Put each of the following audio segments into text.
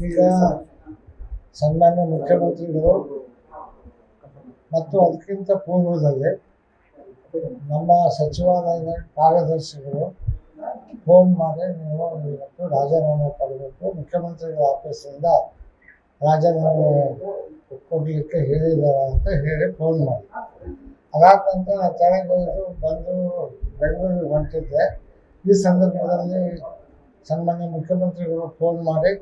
ಈಗ ಸನ್ಮಾನ್ಯ ಮುಖ್ಯಮಂತ್ರಿಗಳು ಮತ್ತು ಅದಕ್ಕಿಂತ ಪೂರ್ವದಲ್ಲಿ ನಮ್ಮ ಸಚಿವಾಲಯದ ಕಾರ್ಯದರ್ಶಿಗಳು ಫೋನ್ ಮಾಡಿ ನೀವು ಇವತ್ತು ರಾಜೀನಾಮೆ ಕೊಡಬೇಕು, ಮುಖ್ಯಮಂತ್ರಿಗಳ ಆಫೀಸಿಂದ ರಾಜೀನಾಮೆ ಕೊಡಲಿಕ್ಕೆ ಹೇಳಿದ್ದಾರೆ ಅಂತ ಹೇಳಿ ಫೋನ್ ಮಾಡಿ. ಅದಾದ ನಂತರ ನಾನು ಕೆಳಗೆ ಬಂದು ಬೆಂಗಳೂರಿಗೆ ಹೊಂಟಿದ್ದೆ. ಈ ಸಂದರ್ಭದಲ್ಲಿ ಸನ್ಮಾನ್ಯ ಮುಖ್ಯಮಂತ್ರಿಗಳು ಫೋನ್ ಮಾಡಿ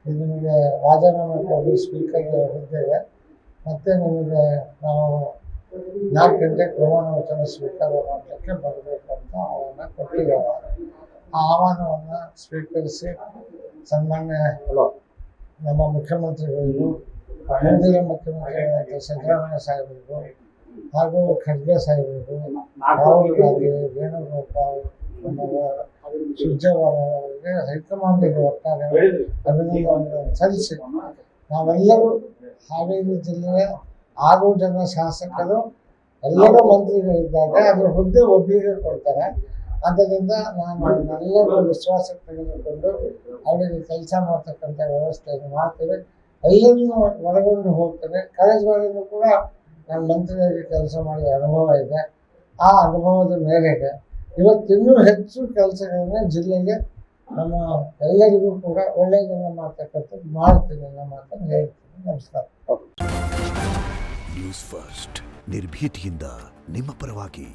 ನಿಮಗೆ ರಾಜೀನಾಮೆ ಕೊಡಿ ಸ್ಪೀಕರ್ ಹುದ್ದೆಗೆ, ಮತ್ತು ನಿಮಗೆ ನಾವು 4 ಗಂಟೆಗೆ ಪ್ರಮಾಣ ವಚನ ಸ್ವೀಕಾರ ಮಾಡಲಿಕ್ಕೆ ಬರಬೇಕು ಅಂತ ಆಹ್ವಾನ ಕೊಟ್ಟಿದ್ದಾರೆ. ಆ ಆಹ್ವಾನವನ್ನು ಸ್ವೀಕರಿಸಿ ಸನ್ಮಾನ್ಯ ನಮ್ಮ ಮುಖ್ಯಮಂತ್ರಿಗಳಿಗೂ, ಹಿಂದಿನ ಮುಖ್ಯಮಂತ್ರಿಗಳಾದ ಸಿದ್ದರಾಮಯ್ಯ ಸಾಹೇಬರಿಗೂ ಹಾಗೂ ಖರ್ಗೆ ಸಾಹೇಬರಿಗೂ, ರಾಹುಲ್ ಗಾಂಧಿ, ವೇಣುಗೋಪಾಲ್, ಸುರ್ಜೇವಾಲ ಅವರಿಗೆ ಹೈಕಮಾಂಡಿಗೆ ಒಟ್ಟಾರೆ ಅಭಿನಂದನೆಗಳನ್ನು ಸಲ್ಲಿಸಿ ನಾವೆಲ್ಲರೂ ಹಾವೇರಿ ಜಿಲ್ಲೆಯ 6 ಜನ ಶಾಸಕರು ಎಲ್ಲರೂ ಮಂತ್ರಿಗಳಿದ್ದಾಗ ಅದರ ಹುದ್ದೆ ಒಬ್ಬರಿಗೆ ಕೊಡ್ತಾರೆ. ಆದ್ದರಿಂದ ನಾನು ಎಲ್ಲರೂ ವಿಶ್ವಾಸಕ್ಕೆ ತೆಗೆದುಕೊಂಡು ಅವರಿಗೆ ಕೆಲಸ ಮಾಡ್ತಕ್ಕಂಥ ವ್ಯವಸ್ಥೆಯನ್ನು ಮಾಡ್ತೇವೆ. ಎಲ್ಲರನ್ನೂ ಒಳಗೊಂಡು ಹೋಗ್ತೇನೆ. ಕಳೆದ ಬಾರಿಯೂ ಕೂಡ ನಾನು ಮಂತ್ರಿಯಾಗಿ ಕೆಲಸ ಮಾಡಿದ ಅನುಭವ ಇದೆ. ಆ ಅನುಭವದ ಮೇರೆಗೆ ಇವತ್ತಿನ್ನೂ ಹೆಚ್ಚು ಕೆಲಸಗಳನ್ನ ಜಿಲ್ಲೆಗೆ ನಮ್ಮ ಎಲ್ಲರಿಗೂ ಕೂಡ ಒಳ್ಳೆಯದನ್ನು ಮಾಡ್ತಕ್ಕಂಥದ್ದು ಮಾಡ್ತೀನಿ ಅನ್ನೋ ಮಾತನ್ನು ಹೇಳ್ತೀನಿ. ನಮಸ್ಕಾರ. ನ್ಯೂಸ್ ಫಸ್ಟ್ ನಿರ್ಭೀತಿಯಿಂದ ನಿಮ್ಮ ಪರವಾಗಿ.